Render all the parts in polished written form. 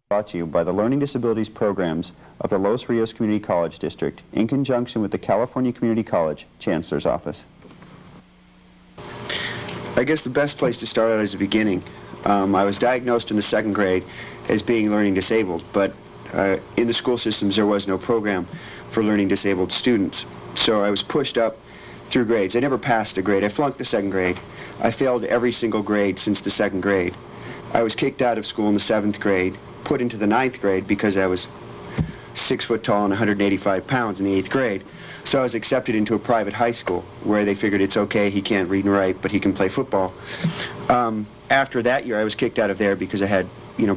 Brought to you by the Learning Disabilities Programs of the Los Rios Community College District in conjunction with the California Community College Chancellor's Office. I guess the best place to start out is the beginning. I was diagnosed in the 2nd grade as being learning disabled, but in the school systems there was no program for learning disabled students. So I was pushed up through grades. I never passed a grade. I flunked the 2nd grade. I failed every single grade since the 2nd grade. I was kicked out of school in the 7th grade, put into the 9th grade because I was 6 foot tall and 185 pounds in the 8th grade. So I was accepted into a private high school where they figured it's okay, he can't read and write, but he can play football. After that year, I was kicked out of there because I had,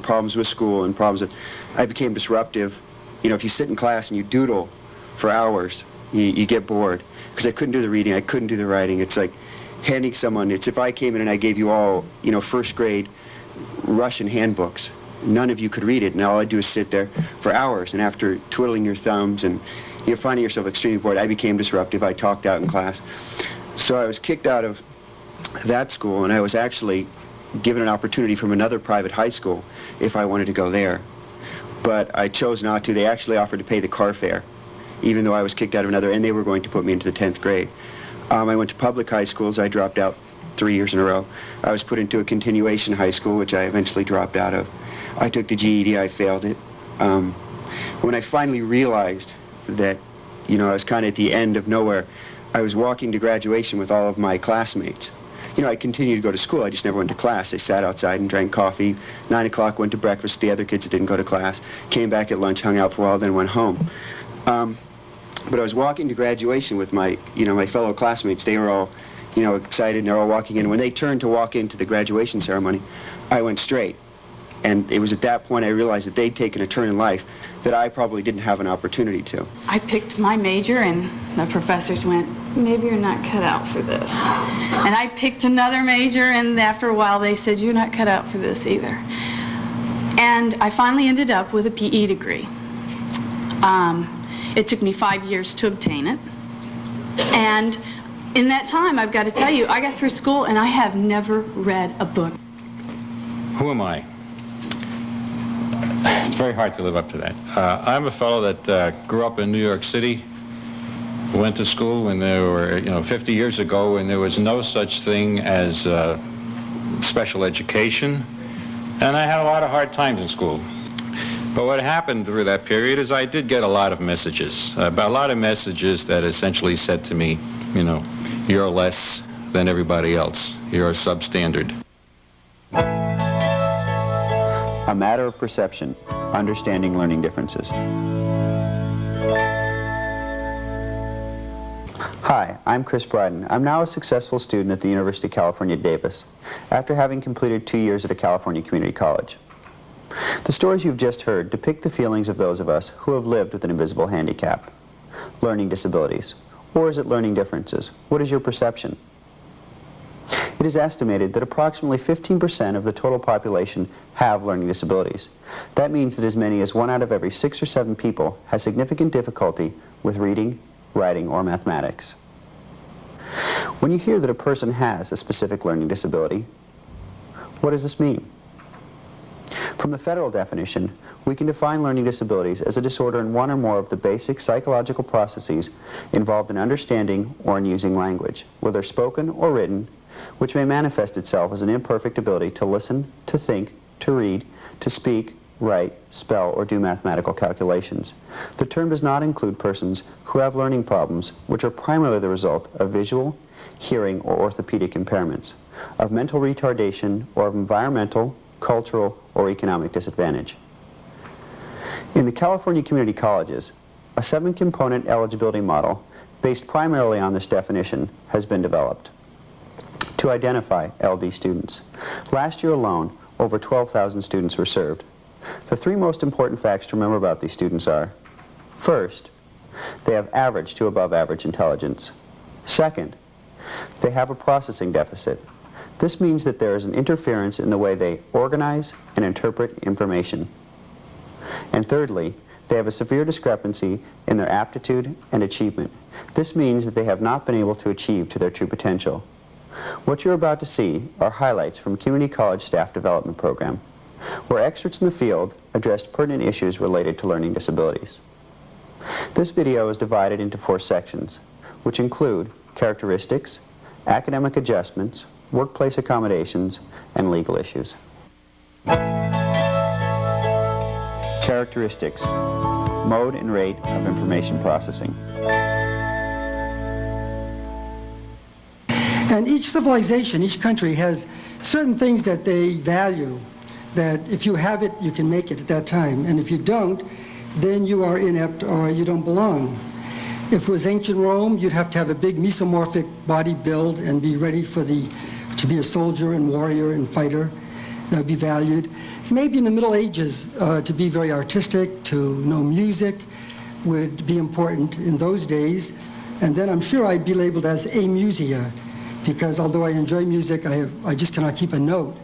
problems with school and problems with, I became disruptive. If you sit in class and you doodle for hours, you get bored. Because I couldn't do the reading, I couldn't do the writing. It's like handing someone, it's if I came in and I gave you all, 1st grade Russian handbooks. None of you could read it, and all I'd do is sit there for hours. And after twiddling your thumbs and finding yourself extremely bored, I became disruptive. I talked out in class. So I was kicked out of that school, and I was actually given an opportunity from another private high school if I wanted to go there. But I chose not to. They actually offered to pay the car fare, even though I was kicked out of another, and they were going to put me into the 10th grade. I went to public high schools. I dropped out 3 years in a row. I was put into a continuation high school, which I eventually dropped out of. I took the GED, I failed it. When I finally realized that, I was kind of at the end of nowhere, I was walking to graduation with all of my classmates. I continued to go to school, I just never went to class. I sat outside and drank coffee. 9 o'clock, went to breakfast, the other kids didn't go to class. Came back at lunch, hung out for a while, then went home. But I was walking to graduation with my fellow classmates. They were all, excited, and they're all walking in. When they turned to walk into the graduation ceremony, I went straight. And it was at that point I realized that they'd taken a turn in life that I probably didn't have an opportunity to. I picked my major, and the professors went, maybe you're not cut out for this. And I picked another major, and after a while they said, you're not cut out for this either. And I finally ended up with a PE degree. It took me 5 years to obtain it. And in that time, I've got to tell you, I got through school and I have never read a book. Who am I? It's very hard to live up to that. I'm a fellow that grew up in New York City, went to school when there were, 50 years ago, when there was no such thing as special education, and I had a lot of hard times in school. But what happened through that period is I did get a lot of messages, a lot of messages that essentially said to me, you're less than everybody else. You're substandard. A matter of perception, understanding learning differences. Hi, I'm Chris Bryden. I'm now a successful student at the University of California, Davis, after having completed 2 years at a California community college. The stories you've just heard depict the feelings of those of us who have lived with an invisible handicap. Learning disabilities. Or is it learning differences? What is your perception? It is estimated that approximately 15% of the total population have learning disabilities. That means that as many as 1 out of every 6 or 7 people has significant difficulty with reading, writing, or mathematics. When you hear that a person has a specific learning disability, what does this mean? From the federal definition, we can define learning disabilities as a disorder in one or more of the basic psychological processes involved in understanding or in using language, whether spoken or written, which may manifest itself as an imperfect ability to listen, to think, to read, to speak, write, spell, or do mathematical calculations. The term does not include persons who have learning problems, which are primarily the result of visual, hearing, or orthopedic impairments, of mental retardation, or of environmental, cultural, or economic disadvantage. In the California community colleges, a 7-component eligibility model based primarily on this definition has been developed to identify LD students. Last year alone, over 12,000 students were served. The 3 most important facts to remember about these students are, first, they have average to above average intelligence. Second, they have a processing deficit. This means that there is an interference in the way they organize and interpret information. And thirdly, they have a severe discrepancy in their aptitude and achievement. This means that they have not been able to achieve to their true potential. What you're about to see are highlights from Community College Staff Development Program. where experts in the field addressed pertinent issues related to learning disabilities. This video is divided into 4 sections, which include characteristics, academic adjustments, workplace accommodations, and legal issues. Characteristics, mode and rate of information processing. And each civilization, each country has certain things that they value, that if you have it, you can make it at that time. And if you don't, then you are inept or you don't belong. If it was ancient Rome, you'd have to have a big mesomorphic body build and be ready to be a soldier and warrior and fighter. That would be valued. Maybe in the Middle Ages, to be very artistic, to know music would be important in those days. And then I'm sure I'd be labeled as amusia, because although I enjoy music, I just cannot keep a note.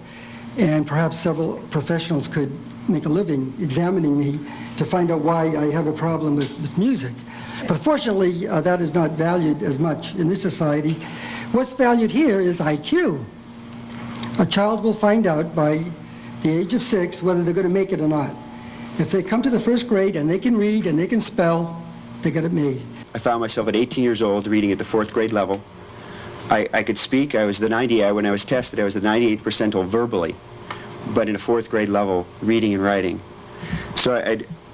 And perhaps several professionals could make a living examining me to find out why I have a problem with music. But fortunately, that is not valued as much in this society. What's valued here is IQ. A child will find out by the age of 6 whether they're going to make it or not. If they come to the 1st grade and they can read and they can spell, they get it made. I found myself at 18 years old reading at the 4th grade level. I could speak. I was the 90. When I was tested, I was the 98th percentile verbally, but in a 4th grade level, reading and writing. So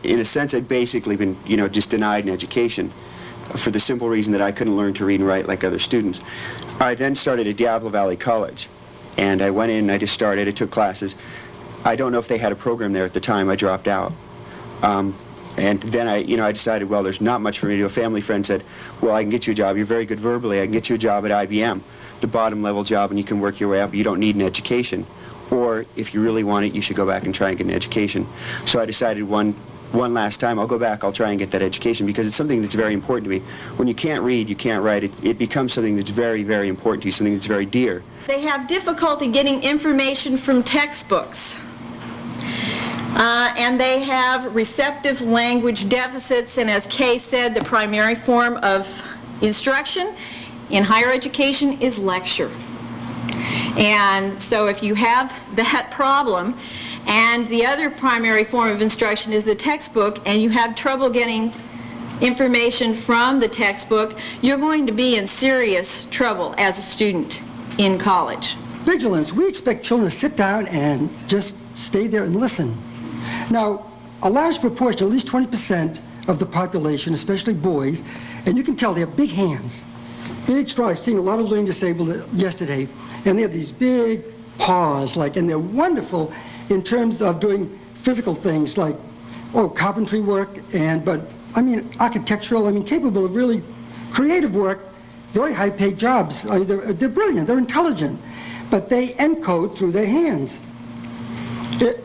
in a sense, I'd basically been, just denied an education for the simple reason that I couldn't learn to read and write like other students. I then started at Diablo Valley College, and I went in and I just started. I took classes. I don't know if they had a program there at the time. I dropped out. And then I decided, well, there's not much for me to do. A family friend said, well, I can get you a job. You're very good verbally. I can get you a job at IBM, the bottom level job, and you can work your way up. You don't need an education. Or if you really want it, you should go back and try and get an education. So I decided one last time, I'll go back, I'll try and get that education, because it's something that's very important to me. When you can't read, you can't write, it becomes something that's very, very important to you, something that's very dear. They have difficulty getting information from textbooks. And they have receptive language deficits, and as Kay said, the primary form of instruction in higher education is lecture. And so if you have that problem, and the other primary form of instruction is the textbook, and you have trouble getting information from the textbook, you're going to be in serious trouble as a student in college. Vigilance. We expect children to sit down and just stay there and listen. Now, a large proportion, at least 20% of the population, especially boys, and you can tell they have big hands, big strong. I've seen a lot of learning disabled yesterday, and they have these big paws, and they're wonderful in terms of doing physical things like, carpentry work, architectural, capable of really creative work, very high-paid jobs. They're brilliant, they're intelligent, but they encode through their hands.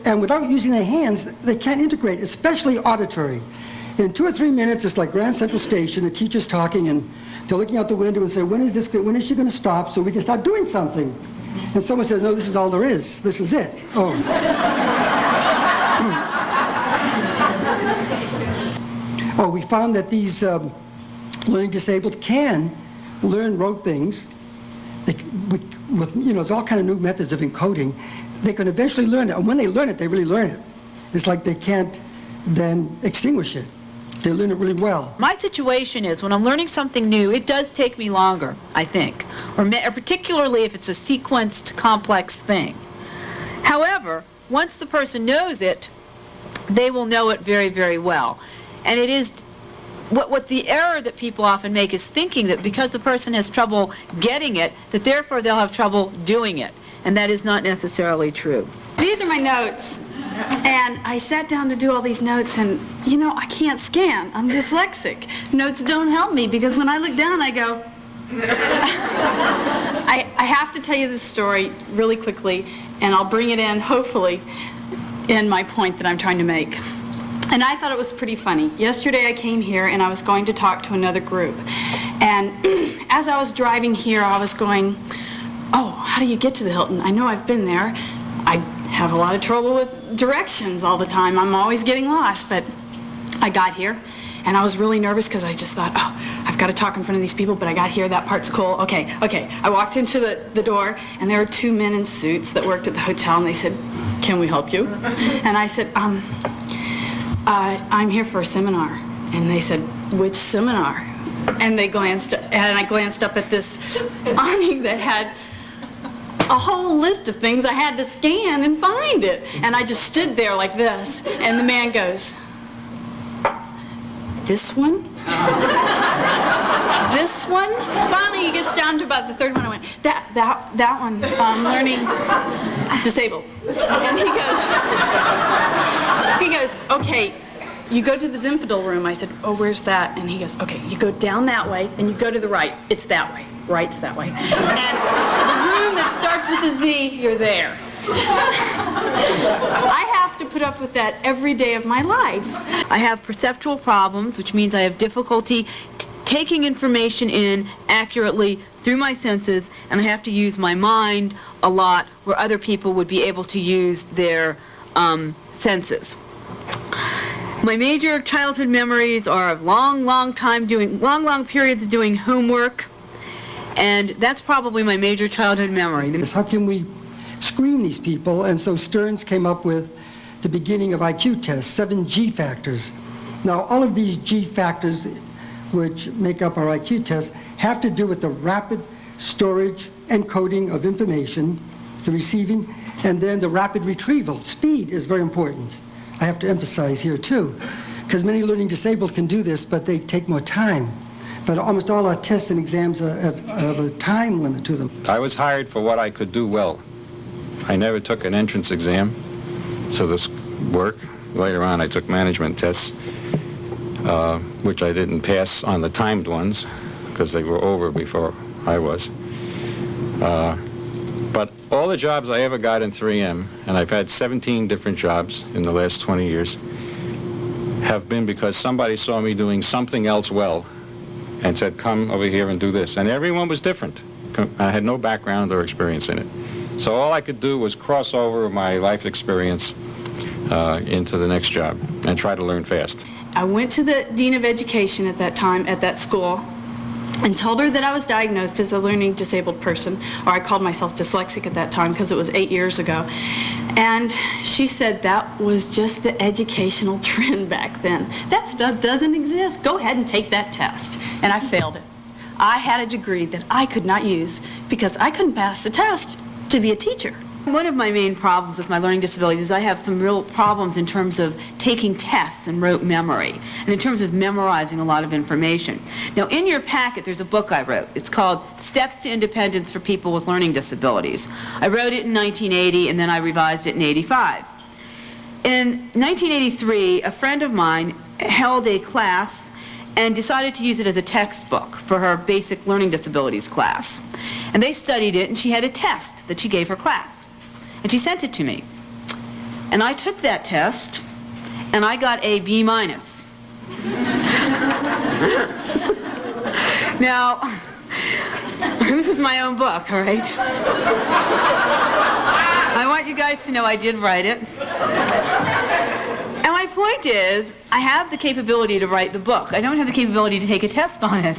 And without using their hands, they can't integrate, especially auditory. In 2 or 3 minutes, it's like Grand Central Station, the teacher's talking, and they're looking out the window and say, when is she going to stop so we can start doing something? And someone says, no, this is all there is. This is it. We found that these learning disabled can learn rote things. There's all kind of new methods of encoding. They can eventually learn it, and when they learn it, they really learn it. It's like they can't then extinguish it. They learn it really well. My situation is, when I'm learning something new, it does take me longer, I think, or particularly if it's a sequenced, complex thing. However, once the person knows it, they will know it very, very well. And it is what the error that people often make is thinking that because the person has trouble getting it, that therefore they'll have trouble doing it. And that is not necessarily true. These are my notes. And I sat down to do all these notes, and, I can't scan. I'm dyslexic. Notes don't help me, because when I look down, I go... I have to tell you this story really quickly, and I'll bring it in, hopefully, in my point that I'm trying to make. And I thought it was pretty funny. Yesterday I came here, and I was going to talk to another group. And as I was driving here, I was going... how do you get to the Hilton? I know I've been there. I have a lot of trouble with directions all the time. I'm always getting lost, but I got here, and I was really nervous because I just thought, I've got to talk in front of these people, but I got here, that part's cool. Okay. I walked into the door, and there were 2 men in suits that worked at the hotel, and they said, can we help you? And I said, I'm here for a seminar. And they said, which seminar? And I glanced up at this awning that had a whole list of things I had to scan and find it. And I just stood there like this, and the man goes, this one? This one? Finally, he gets down to about the third one. I went, that one, learning disabled. And he goes, okay, you go to the Zinfandel room. I said, oh, where's that? And he goes, okay, you go down that way, and you go to the right. It's that way. Right's that way. And the room that starts with a Z, you're there. I have to put up with that every day of my life. I have perceptual problems, which means I have difficulty taking information in accurately through my senses, and I have to use my mind a lot where other people would be able to use their senses. My major childhood memories are of long periods doing homework, and that's probably my major childhood memory. How can we screen these people? And so Stearns came up with the beginning of IQ tests, 7 G factors. Now, all of these G factors, which make up our IQ tests, have to do with the rapid storage and coding of information, the receiving, and then the rapid retrieval. Speed is very important. I have to emphasize here, too, because many learning disabled can do this, but they take more time. But almost all our tests and exams have a time limit to them. I was hired for what I could do well. I never took an entrance exam, so this work. Later on, I took management tests, which I didn't pass on the timed ones, because they were over before I was. But all the jobs I ever got in 3M, and I've had 17 different jobs in the last 20 years, have been because somebody saw me doing something else well and said, come over here and do this. And everyone was different. I had no background or experience in it. So all I could do was cross over my life experience into the next job and try to learn fast. I went to the Dean of Education at that time, at that school, and told her that I was diagnosed as a learning disabled person, or I called myself dyslexic at that time because it was 8 years ago. And she said that was just the educational trend back then. That stuff doesn't exist. Go ahead and take that test. And I failed it. I had a degree that I could not use because I couldn't pass the test to be a teacher. One of my main problems with my learning disabilities is I have some real problems in terms of taking tests and rote memory, and in terms of memorizing a lot of information. Now, in your packet, there's a book I wrote. It's called Steps to Independence for People with Learning Disabilities. I wrote it in 1980, and then I revised it in 85. In 1983, a friend of mine held a class and decided to use it as a textbook for her basic learning disabilities class. And they studied it, and she had a test that she gave her class. And she sent it to me. And I took that test, and I got a B-. Now, this is my own book, all right? I want you guys to know I did write it. And my point is, I have the capability to write the book. I don't have the capability to take a test on it.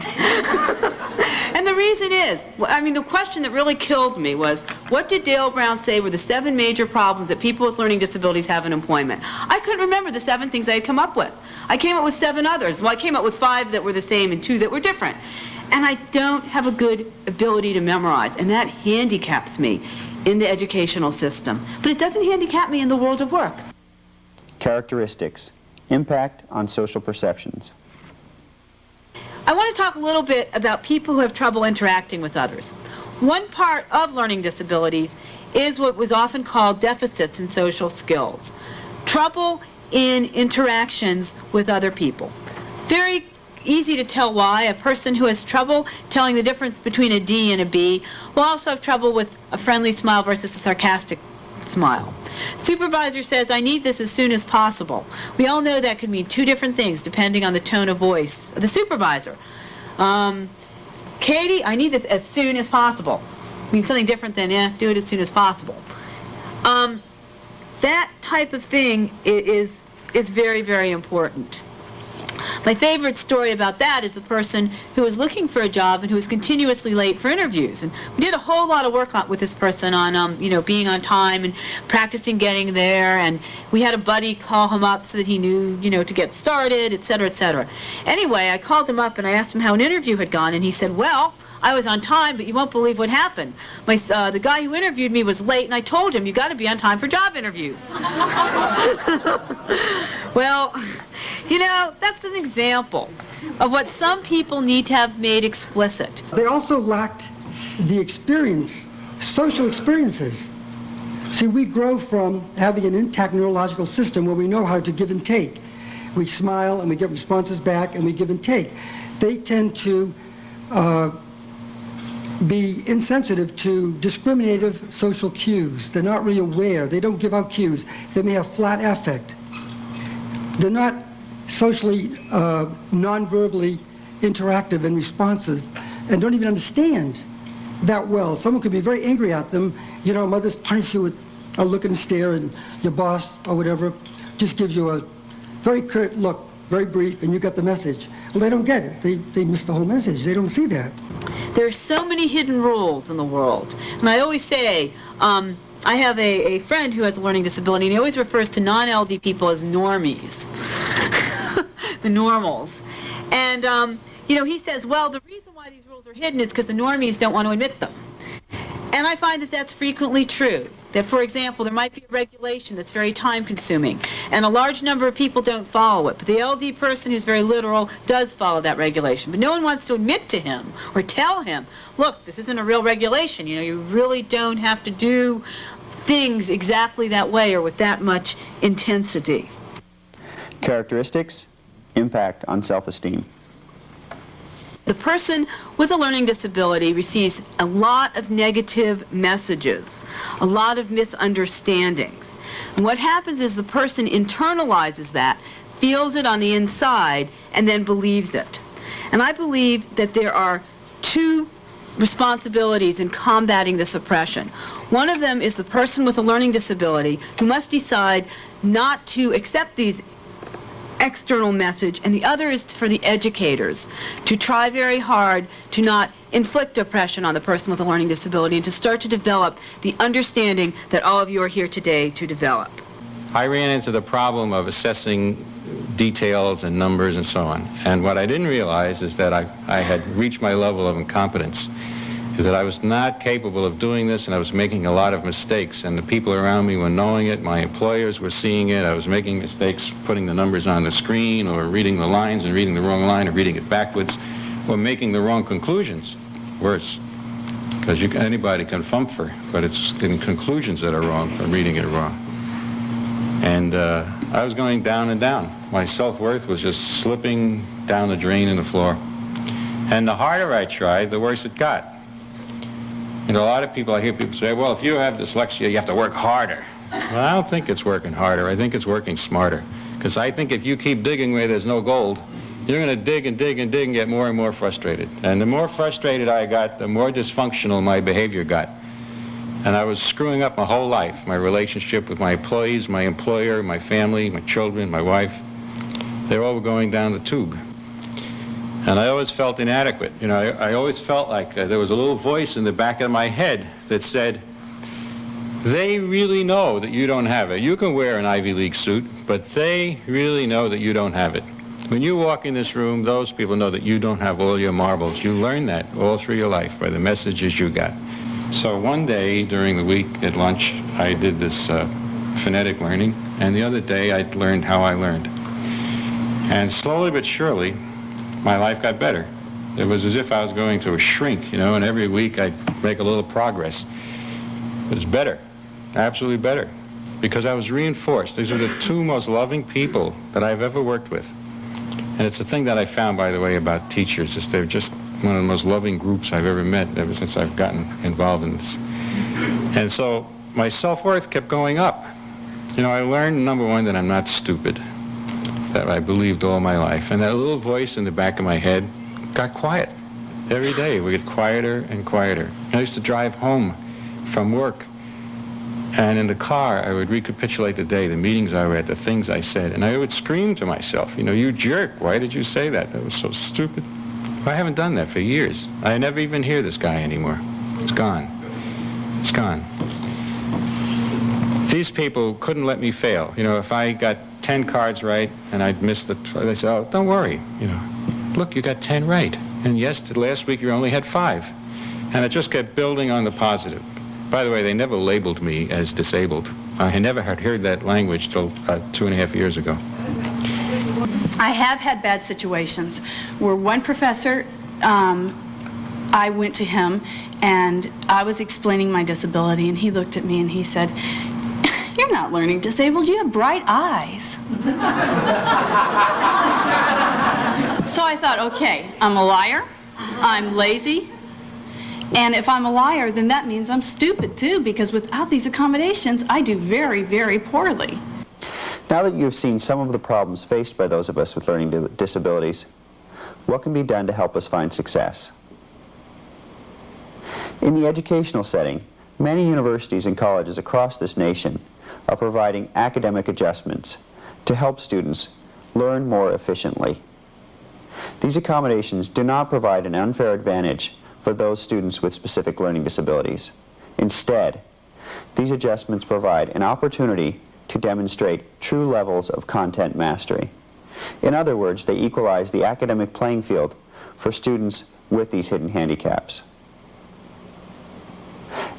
And the reason is, the question that really killed me was, what did Dale Brown say were the 7 major problems that people with learning disabilities have in employment? I couldn't remember the 7 things I had come up with. I came up with 7 others. Well, I came up with 5 that were the same and 2 that were different. And I don't have a good ability to memorize, and that handicaps me in the educational system. But it doesn't handicap me in the world of work. Characteristics. Impact on social perceptions. I want to talk a little bit about people who have trouble interacting with others. One part of learning disabilities is what was often called deficits in social skills. Trouble in interactions with other people. Very easy to tell why. A person who has trouble telling the difference between a D and a B will also have trouble with a friendly smile versus a sarcastic smile. Supervisor says, I need this as soon as possible. We all know that could mean 2 different things depending on the tone of voice of the supervisor. Katie, I need this as soon as possible. Means something different than, do it as soon as possible. That type of thing is very, very important. My My favorite story about that is the person who was looking for a job and who was continuously late for interviews. And we did a whole lot of work with this person on, being on time and practicing getting there. And we had a buddy call him up so that he knew, to get started, et cetera, et cetera. Anyway, I called him up and I asked him how an interview had gone, and he said, well, I was on time, but you won't believe what happened. The guy who interviewed me was late, and I told him, you got to be on time for job interviews. Well, that's an example of what some people need to have made explicit. They also lacked the experience, social experiences. See, we grow from having an intact neurological system where we know how to give and take. We smile and we get responses back and we give and take. They tend to be insensitive to discriminative social cues. They're not really aware. They don't give out cues. They may have flat affect. They're not socially, non-verbally interactive and responsive, and don't even understand that well. Someone could be very angry at them. Mothers punish you with a look and a stare, and your boss or whatever just gives you a very curt look, very brief, and you get the message. Well, they don't get it. They miss the whole message. They don't see that. There are so many hidden rules in the world. And I always say, I have a friend who has a learning disability, and he always refers to non-LD people as normies, the normals. And, he says, well, the reason why these rules are hidden is because the normies don't want to admit them. And I find that that's frequently true. That, for example, there might be a regulation that's very time-consuming, and a large number of people don't follow it. But the LD person who's very literal does follow that regulation. But no one wants to admit to him or tell him, look, this isn't a real regulation. You really don't have to do things exactly that way or with that much intensity. Characteristics, impact on self-esteem. The person with a learning disability receives a lot of negative messages, a lot of misunderstandings. And what happens is the person internalizes that, feels it on the inside, and then believes it. And I believe that there are two responsibilities in combating this oppression. One of them is the person with a learning disability who must decide not to accept these external message, and the other is for the educators to try very hard to not inflict oppression on the person with a learning disability and to start to develop the understanding that all of you are here today to develop. I ran into the problem of assessing details and numbers and so on. And what I didn't realize is that I had reached my level of incompetence, is that I was not capable of doing this, and I was making a lot of mistakes, and the people around me were knowing it, my employers were seeing it. I was making mistakes putting the numbers on the screen, or reading the lines and reading the wrong line, or reading it backwards, or making the wrong conclusions. Worse, because anybody can fumfer, but it's the conclusions that are wrong from reading it wrong. And I was going down and down. My self-worth was just slipping down the drain in the floor. And the harder I tried, the worse it got. A lot of people, I hear people say, well, if you have dyslexia, you have to work harder. Well, I don't think it's working harder. I think it's working smarter. Because I think if you keep digging where there's no gold, you're going to dig and dig and dig and get more and more frustrated. And the more frustrated I got, the more dysfunctional my behavior got. And I was screwing up my whole life, my relationship with my employees, my employer, my family, my children, my wife. They all were going down the tube. And I always felt inadequate. I always felt like there was a little voice in the back of my head that said, they really know that you don't have it. You can wear an Ivy League suit, but they really know that you don't have it. When you walk in this room, those people know that you don't have all your marbles. You learn that all through your life by the messages you got. So one day during the week at lunch, I did this phonetic learning, and the other day I learned how I learned. And slowly but surely, my life got better. It was as if I was going to a shrink, and every week I'd make a little progress. But it's better, absolutely better, because I was reinforced. These are the two most loving people that I've ever worked with. And it's a thing that I found, by the way, about teachers, is they're just one of the most loving groups I've ever met ever since I've gotten involved in this. And so my self-worth kept going up. I learned, number one, that I'm not stupid, that I believed all my life. And that little voice in the back of my head got quiet. Every day it would get quieter and quieter. I used to drive home from work And in the car, I would recapitulate the day, the meetings I were at, the things I said, and I would scream to myself, you know, you jerk, why did you say that? That was so stupid. I haven't done that for years. I never even hear this guy anymore. It's gone. It's gone. These people couldn't let me fail. You know, if I got 10 cards right and I'd missed they said, oh, don't worry, you know. Look, you got 10 right. And yes, last week you only had 5. And it just kept building on the positive. By the way, they never labeled me as disabled. I never had heard that language till 2.5 years ago. I have had bad situations where one professor, I went to him and I was explaining my disability, and he looked at me and he said, "You're not learning disabled, you have bright eyes." So I thought, okay, I'm a liar, I'm lazy, and if I'm a liar, then that means I'm stupid too, because without these accommodations, I do very, very poorly. Now that you've seen some of the problems faced by those of us with learning disabilities, what can be done to help us find success? In the educational setting, many universities and colleges across this nation are providing academic adjustments to help students learn more efficiently. These accommodations do not provide an unfair advantage for those students with specific learning disabilities. Instead, these adjustments provide an opportunity to demonstrate true levels of content mastery. In other words, they equalize the academic playing field for students with these hidden handicaps.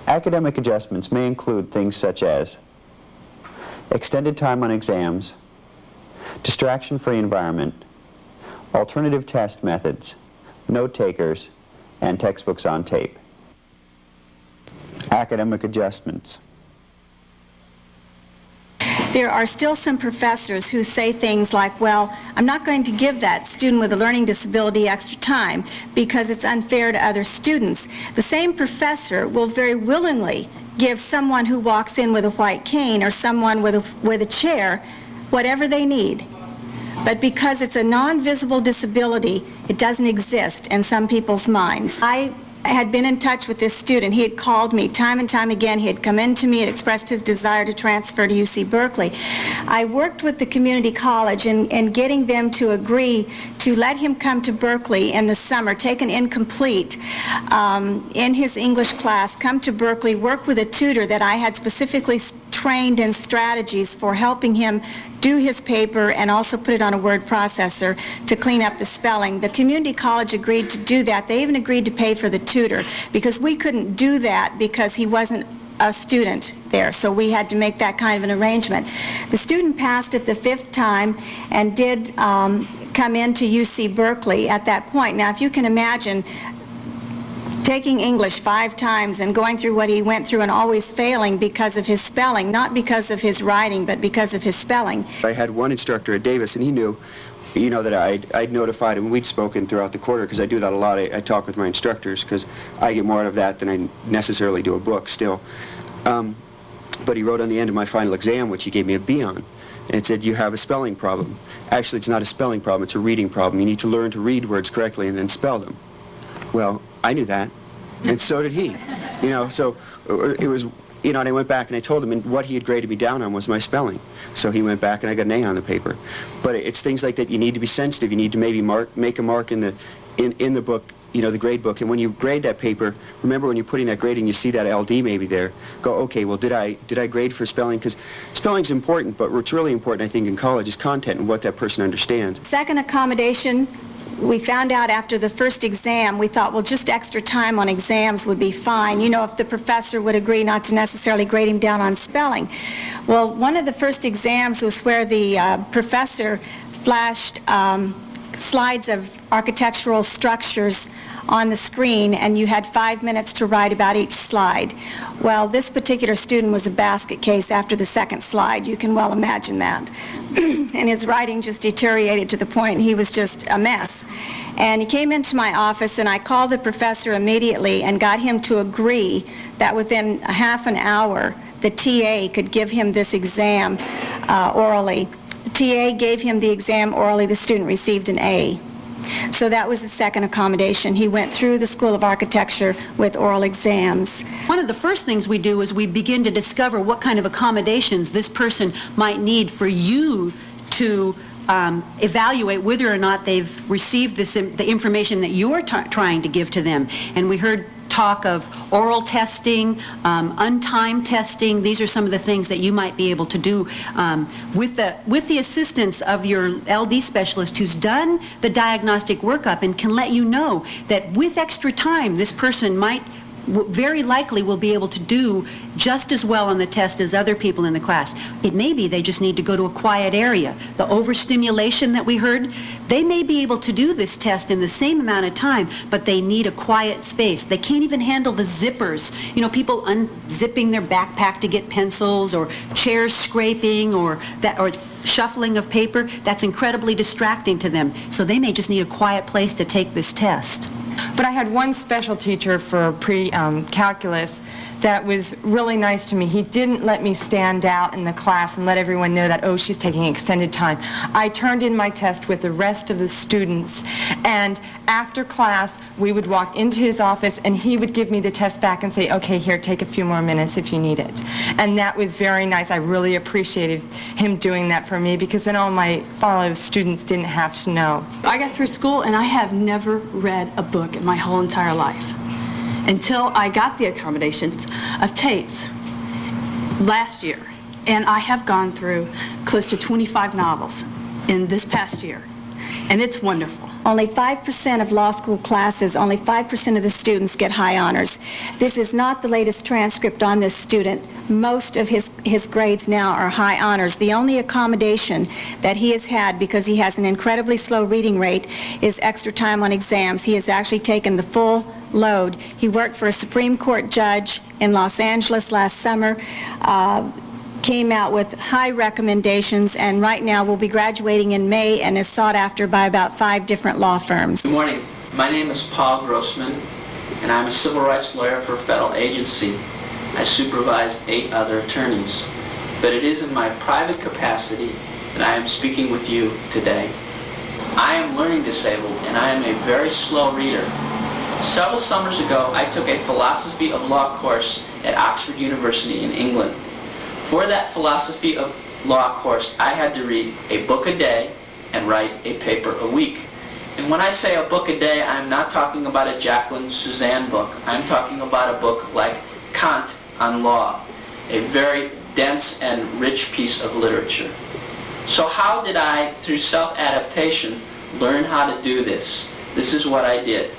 Academic adjustments may include things such as extended time on exams, distraction-free environment, alternative test methods, note takers, and textbooks on tape. Academic adjustments. There are still some professors who say things like, well, I'm not going to give that student with a learning disability extra time because it's unfair to other students. The same professor will very willingly give someone who walks in with a white cane or someone with a chair whatever they need. But because it's a non-visible disability, it doesn't exist in some people's minds. I had been in touch with this student. He had called me time and time again. He had come in to me and expressed his desire to transfer to UC Berkeley. I worked with the community college in getting them to agree to let him come to Berkeley in the summer, take an incomplete in his English class, come to Berkeley, work with a tutor that I had specifically trained in strategies for helping him do his paper and also put it on a word processor to clean up the spelling. The community college agreed to do that. They even agreed to pay for the tutor because we couldn't do that because he wasn't a student there, so we had to make that kind of an arrangement. The student passed it the 5th time and did come into UC Berkeley at that point. Now, if you can imagine taking English 5 times and going through what he went through and always failing because of his spelling, not because of his writing, but because of his spelling. I had one instructor at Davis, and he knew, you know, that I'd notified him. We'd spoken throughout the quarter, because I do that a lot. I talk with my instructors, because I get more out of that than I necessarily do a book still. But he wrote on the end of my final exam, which he gave me a B on, and it said, "You have a spelling problem." Actually, it's not a spelling problem, it's a reading problem. You need to learn to read words correctly and then spell them. Well, I knew that, and so did he. You know, so it was, you know, and I went back and I told him, and what he had graded me down on was my spelling. So he went back and I got an A on the paper. But it's things like that. You need to be sensitive. You need to maybe make a mark in the book, you know, the grade book. And when you grade that paper, remember when you're putting that grading, you see that LD maybe there. Go, okay, well, did I grade for spelling? Because spelling's important, but what's really important, I think, in college is content and what that person understands. Second accommodation, we found out after the first exam, we thought, well, just extra time on exams would be fine. You know, if the professor would agree not to necessarily grade him down on spelling. Well, one of the first exams was where the professor flashed slides of architectural structures on the screen, and you had 5 minutes to write about each slide. Well, this particular student was a basket case after the second slide. You can well imagine that. And his writing just deteriorated to the point he was just a mess. And he came into my office, and I called the professor immediately and got him to agree that within a half an hour, the TA could give him this exam orally. The TA gave him the exam orally. The student received an A. So that was the second accommodation. He went through the School of Architecture with oral exams. One of the first things we do is we begin to discover what kind of accommodations this person might need for you to evaluate whether or not they've received the information that you're trying to give to them. And we heard talk of oral testing, untimed testing. These are some of the things that you might be able to do with the assistance of your LD specialist who's done the diagnostic workup and can let you know that with extra time, this person very likely will be able to do just as well on the test as other people in the class. It may be they just need to go to a quiet area. The overstimulation that we heard, they may be able to do this test in the same amount of time, but they need a quiet space. They can't even handle the zippers. You know, people unzipping their backpack to get pencils, or chairs scraping, or shuffling of paper. That's incredibly distracting to them. So they may just need a quiet place to take this test. But I had one special teacher for pre-calculus that was really nice to me. He didn't let me stand out in the class and let everyone know that, oh, she's taking extended time. I turned in my test with the rest of the students, and after class, we would walk into his office, and he would give me the test back and say, okay, here, take a few more minutes if you need it. And that was very nice. I really appreciated him doing that for me, because then all my fellow students didn't have to know. I got through school and I have never read a book in my whole entire life until I got the accommodations of tapes last year. And I have gone through close to 25 novels in this past year. And it's wonderful. Only 5% of law school classes, only 5% of the students get high honors. This is not the latest transcript on this student. Most of his grades now are high honors. The only accommodation that he has had, because he has an incredibly slow reading rate, is extra time on exams. He has actually taken the full load. He worked for a Supreme Court judge in Los Angeles last summer, came out with high recommendations, and right now will be graduating in May and is sought after by about 5 different law firms. Good morning. My name is Paul Grossman, and I'm a civil rights lawyer for a federal agency. I supervise 8 other attorneys. But it is in my private capacity that I am speaking with you today. I am learning disabled, and I am a very slow reader. Several summers ago, I took a philosophy of law course at Oxford University in England. For that philosophy of law course, I had to read a book a day and write a paper a week. And when I say a book a day, I'm not talking about a Jacqueline Suzanne book. I'm talking about a book like Kant on law, a very dense and rich piece of literature. So how did I, through self-adaptation, learn how to do this? This is what I did.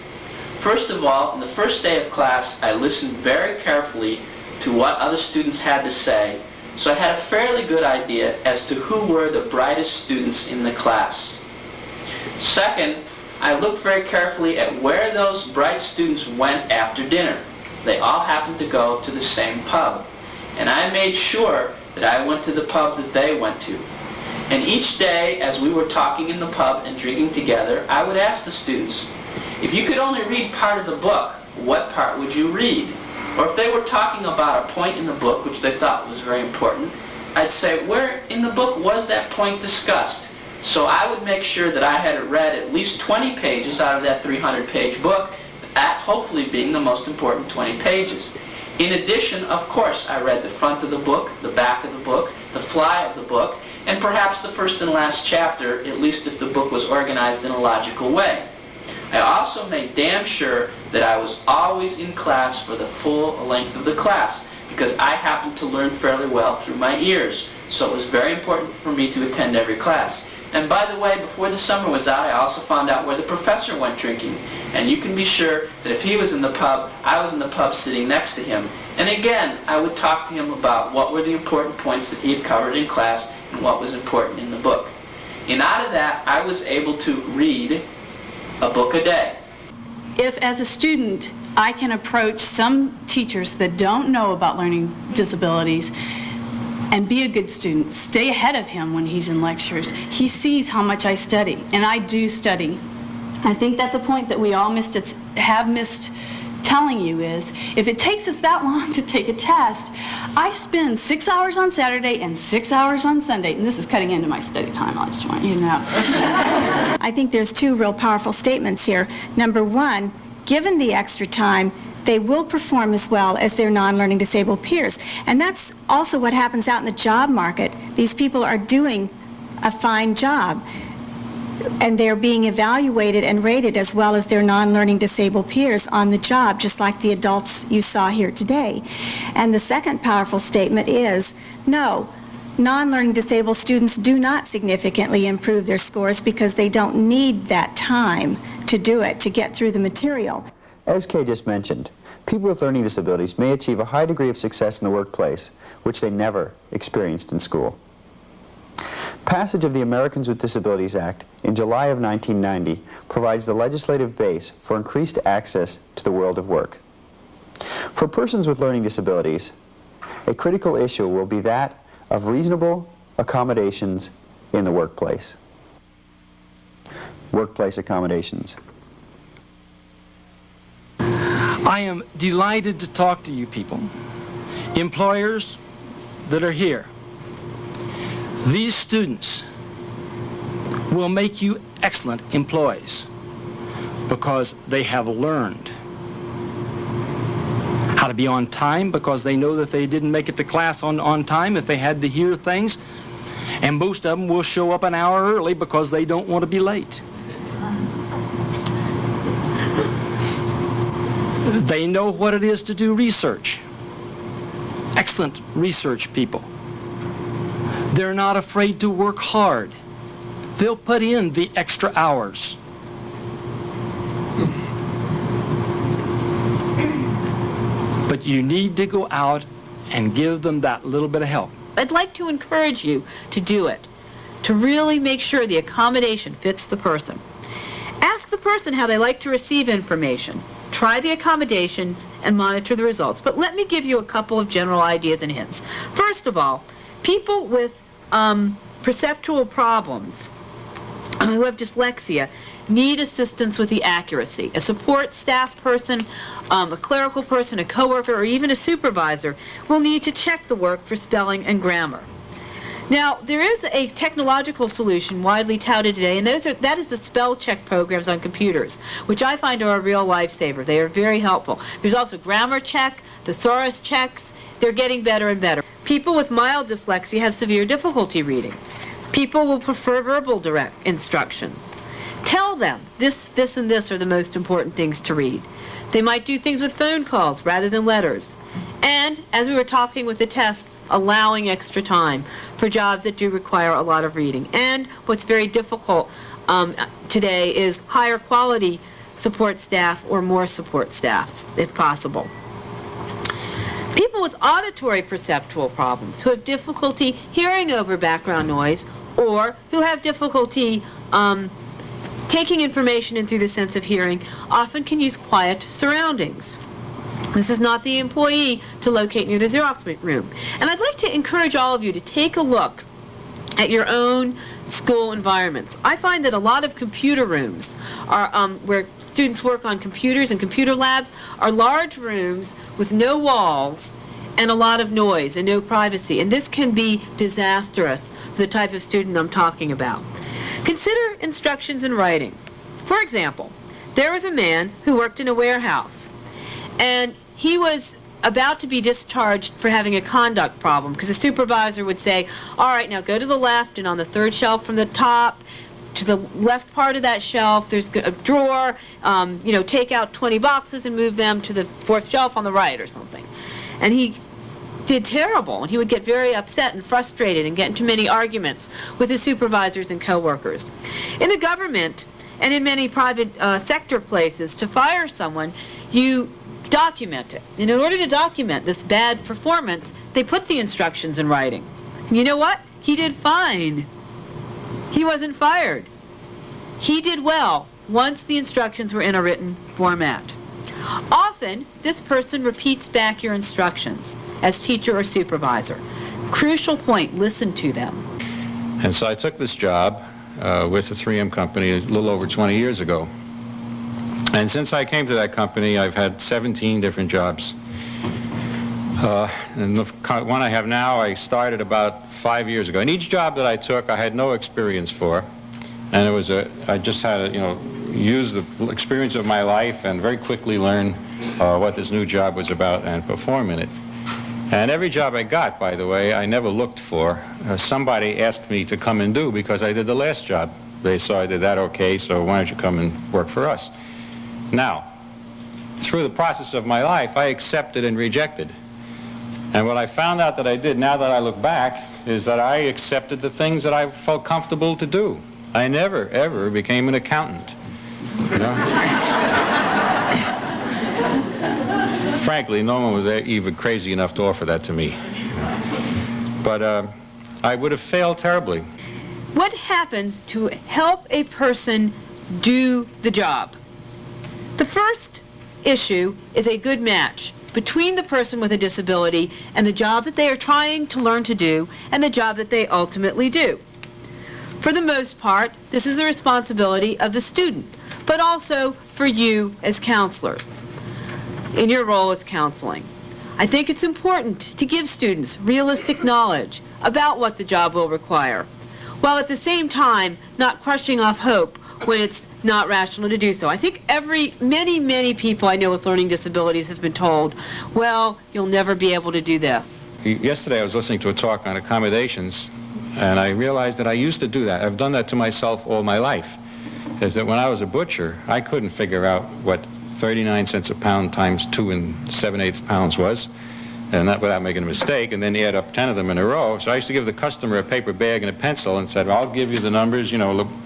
First of all, on the first day of class, I listened very carefully to what other students had to say, so I had a fairly good idea as to who were the brightest students in the class. Second, I looked very carefully at where those bright students went after dinner. They all happened to go to the same pub, and I made sure that I went to the pub that they went to. And each day, as we were talking in the pub and drinking together, I would ask the students, if you could only read part of the book, what part would you read? Or if they were talking about a point in the book which they thought was very important, I'd say, where in the book was that point discussed? So I would make sure that I had read at least 20 pages out of that 300-page book, that hopefully being the most important 20 pages. In addition, of course, I read the front of the book, the back of the book, the fly of the book, and perhaps the first and last chapter, at least if the book was organized in a logical way. I also made damn sure that I was always in class for the full length of the class, because I happened to learn fairly well through my ears, so it was very important for me to attend every class. And by the way, before the summer was out, I also found out where the professor went drinking, and you can be sure that if he was in the pub, I was in the pub sitting next to him. And again, I would talk to him about what were the important points that he had covered in class and what was important in the book. And out of that, I was able to read a book a day. If, as a student, I can approach some teachers that don't know about learning disabilities and be a good student, stay ahead of him when he's in lectures, he sees how much I study, and I do study. I think that's a point that we all have missed telling you is, if it takes us that long to take a test, I spend 6 hours on Saturday and 6 hours on Sunday, and this is cutting into my study time, I just want you to know. I think there's two real powerful statements here. Number one, given the extra time, they will perform as well as their non-learning disabled peers. And that's also what happens out in the job market. These people are doing a fine job, and they're being evaluated and rated as well as their non-learning disabled peers on the job, just like the adults you saw here today. And the second powerful statement is, no, non-learning disabled students do not significantly improve their scores because they don't need that time to do it, to get through the material. As Kay just mentioned, people with learning disabilities may achieve a high degree of success in the workplace, which they never experienced in school. Passage of the Americans with Disabilities Act in July of 1990 provides the legislative base for increased access to the world of work. For persons with learning disabilities, a critical issue will be that of reasonable accommodations in the workplace. Workplace accommodations. I am delighted to talk to you people, employers that are here. These students will make you excellent employees because they have learned how to be on time, because they know that they didn't make it to class on time if they had to hear things, and most of them will show up an hour early because they don't want to be late. They know what it is to do research. Excellent research people. They're not afraid to work hard. They'll put in the extra hours. But you need to go out and give them that little bit of help. I'd like to encourage you to do it, to really make sure the accommodation fits the person. Ask the person how they like to receive information. Try the accommodations and monitor the results. But let me give you a couple of general ideas and hints. First of all, people with perceptual problems who have dyslexia need assistance with the accuracy. A support staff person, a clerical person, a coworker, or even a supervisor will need to check the work for spelling and grammar. Now, there is a technological solution widely touted today, and that is the spell check programs on computers, which I find are a real lifesaver. They are very helpful. There's also grammar check, thesaurus checks. They're getting better and better. People with mild dyslexia have severe difficulty reading. People will prefer verbal direct instructions. Tell them this, and this are the most important things to read. They might do things with phone calls rather than letters. And, as we were talking with the tests, allowing extra time for jobs that do require a lot of reading. And what's very difficult today is higher quality support staff or more support staff, if possible. People with auditory perceptual problems who have difficulty hearing over background noise or who have difficulty taking information in through the sense of hearing often can use quiet surroundings. This is not the employee to locate near the Xerox room. And I'd like to encourage all of you to take a look at your own school environments. I find that a lot of computer rooms are where students work on computers and computer labs are large rooms with no walls and a lot of noise and no privacy. And this can be disastrous for the type of student I'm talking about. Consider instructions in writing. For example, there was a man who worked in a warehouse, and he was about to be discharged for having a conduct problem because the supervisor would say, all right, now go to the left, and on the third shelf from the top to the left part of that shelf, there's a drawer, take out 20 boxes and move them to the fourth shelf on the right or something. And he did terrible, and he would get very upset and frustrated and get into many arguments with his supervisors and coworkers. In the government and in many private sector places, to fire someone, you document it. And in order to document this bad performance, they put the instructions in writing. And you know what? He did fine. He wasn't fired. He did well once the instructions were in a written format. Often, this person repeats back your instructions as teacher or supervisor. Crucial point, listen to them. And so I took this job with the 3M company a little over 20 years ago. And since I came to that company, I've had 17 different jobs. And the one I have now, I started about 5 years ago. And each job that I took, I had no experience for. And it was I just had to, use the experience of my life and very quickly learn what this new job was about and perform in it. And every job I got, by the way, I never looked for. Somebody asked me to come and do because I did the last job. They saw I did that okay, so why don't you come and work for us? Now, through the process of my life, I accepted and rejected. And what I found out that I did, now that I look back, is that I accepted the things that I felt comfortable to do. I never, ever became an accountant. Frankly, no one was even crazy enough to offer that to me. But I would have failed terribly. What happens to help a person do the job? The first issue is a good match between the person with a disability and the job that they are trying to learn to do and the job that they ultimately do. For the most part, this is the responsibility of the student, but also for you as counselors in your role as counseling. I think it's important to give students realistic knowledge about what the job will require, while at the same time not crushing off hope when it's not rational to do so. I think many people I know with learning disabilities have been told, well, you'll never be able to do this. Yesterday I was listening to a talk on accommodations, and I realized that I used to do that. I've done that to myself all my life. Is that when I was a butcher, I couldn't figure out what 39 cents a pound times 2 7/8 pounds was, and that without making a mistake, and then add up 10 of them in a row. So I used to give the customer a paper bag and a pencil and said, well, I'll give you the numbers,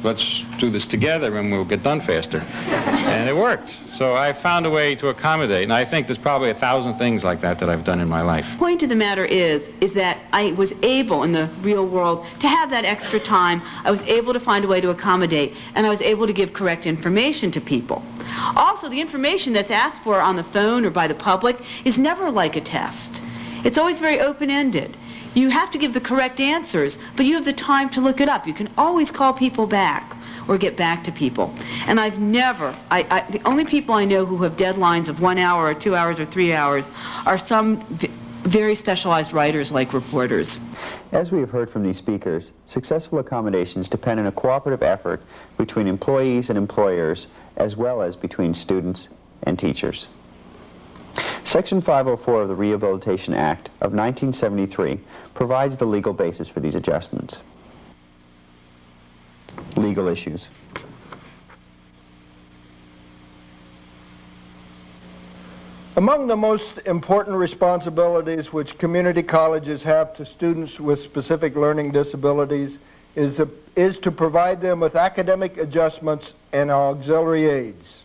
let's do this together and we'll get done faster. And it worked. So I found a way to accommodate, and I think there's probably 1,000 things like that that I've done in my life. The point of the matter is that I was able in the real world to have that extra time. I was able to find a way to accommodate, and I was able to give correct information to people. Also, the information that's asked for on the phone or by the public is never like a test. It's always very open-ended. You have to give the correct answers, but you have the time to look it up. You can always call people back or get back to people. And I've never, the only people I know who have deadlines of 1 hour or 2 hours or 3 hours are some very specialized writers like reporters. As we have heard from these speakers, successful accommodations depend on a cooperative effort between employees and employers, as well as between students and teachers. Section 504 of the Rehabilitation Act of 1973 provides the legal basis for these adjustments. Legal issues. Among the most important responsibilities which community colleges have to students with specific learning disabilities is to provide them with academic adjustments and auxiliary aids.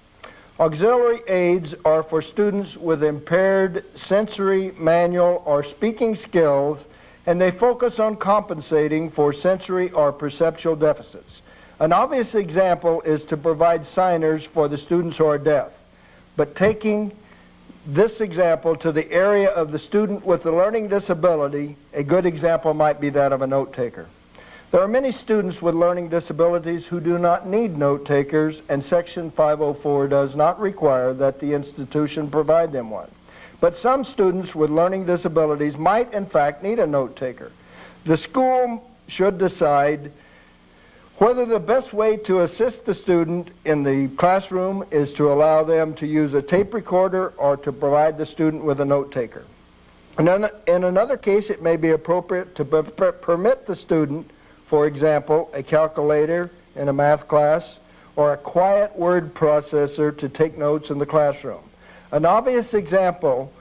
Auxiliary aids are for students with impaired sensory, manual, or speaking skills, and they focus on compensating for sensory or perceptual deficits. An obvious example is to provide signers for the students who are deaf. But taking this example to the area of the student with a learning disability, a good example might be that of a note taker. There are many students with learning disabilities who do not need note takers, and Section 504 does not require that the institution provide them one. But some students with learning disabilities might in fact need a note taker. The school should decide whether the best way to assist the student in the classroom is to allow them to use a tape recorder or to provide the student with a note taker. In another case, it may be appropriate to permit the student, for example, a calculator in a math class or a quiet word processor to take notes in the classroom. An obvious example,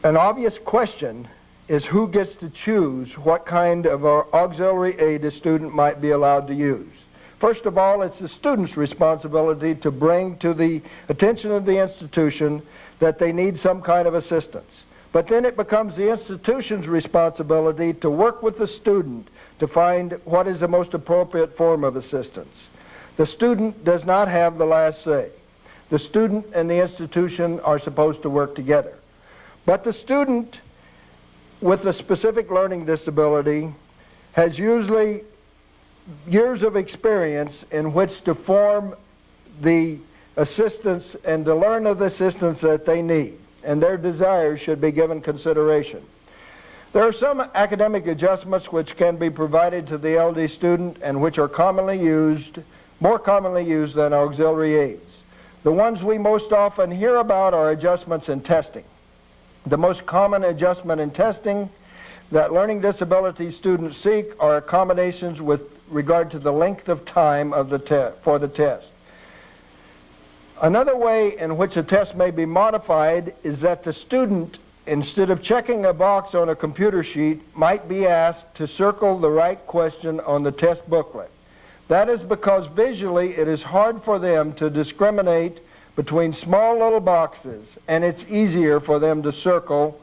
an obvious question is who gets to choose what kind of auxiliary aid a student might be allowed to use. First of all, it's the student's responsibility to bring to the attention of the institution that they need some kind of assistance. But then it becomes the institution's responsibility to work with the student to find what is the most appropriate form of assistance. The student does not have the last say. The student and the institution are supposed to work together. But the student with a specific learning disability has usually years of experience in which to form the assistance and to learn of the assistance that they need, and their desires should be given consideration. There are some academic adjustments which can be provided to the LD student and which are more commonly used than auxiliary aids. The ones we most often hear about are adjustments in testing. The most common adjustment in testing that learning disability students seek are accommodations with regard to the length of time of for the test. Another way in which a test may be modified is that the student, instead of checking a box on a computer sheet, might be asked to circle the right question on the test booklet. That is because visually it is hard for them to discriminate between small little boxes, and it's easier for them to circle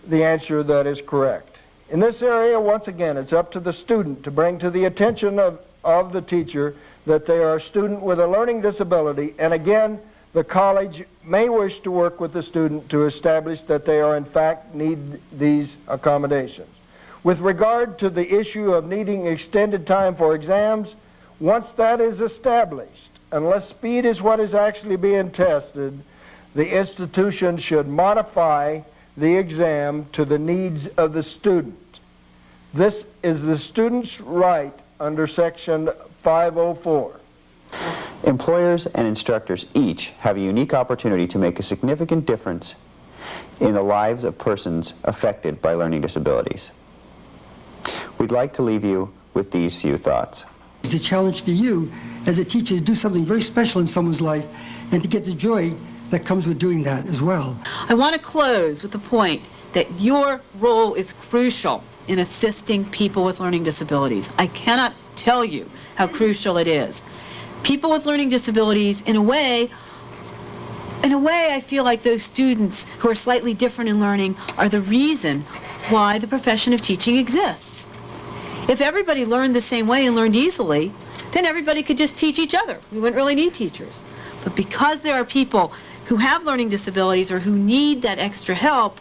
the answer that is correct. In this area, once again, it's up to the student to bring to the attention of the teacher that they are a student with a learning disability, and again, the college may wish to work with the student to establish that they are in fact need these accommodations. With regard to the issue of needing extended time for exams, once that is established, unless speed is what is actually being tested, the institution should modify the exam to the needs of the student. This is the student's right under Section 504. Employers and instructors each have a unique opportunity to make a significant difference in the lives of persons affected by learning disabilities. We'd like to leave you with these few thoughts. It's a challenge for you as a teacher to do something very special in someone's life and to get the joy that comes with doing that as well. I want to close with the point that your role is crucial in assisting people with learning disabilities. I cannot tell you how crucial it is. People with learning disabilities, in a way, I feel like those students who are slightly different in learning are the reason why the profession of teaching exists. If everybody learned the same way and learned easily, then everybody could just teach each other. We wouldn't really need teachers. But because there are people who have learning disabilities or who need that extra help,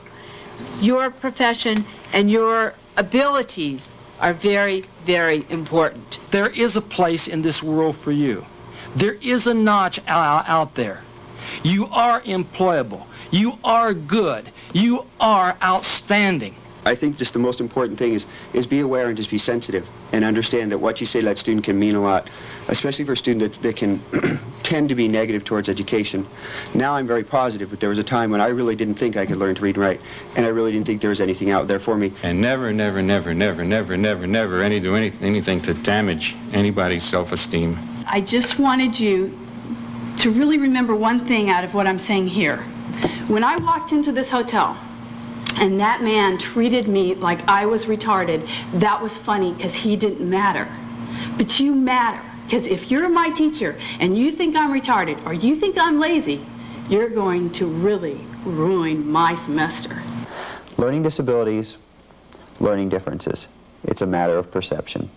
your profession and your abilities are very, very important. There is a place in this world for you. There is a notch out there. You are employable. You are good. You are outstanding. I think just the most important thing is be aware and just be sensitive and understand that what you say to that student can mean a lot, especially for students that can tend to be negative towards education. Now I'm very positive, but there was a time when I really didn't think I could learn to read and write, and I really didn't think there was anything out there for me. And never, never, never, never, never, never, never do anything to damage anybody's self-esteem. I just wanted you to really remember one thing out of what I'm saying here. When I walked into this hotel, and that man treated me like I was retarded, that was funny because he didn't matter. But you matter, because if you're my teacher and you think I'm retarded or you think I'm lazy, you're going to really ruin my semester. Learning disabilities, learning differences. It's a matter of perception.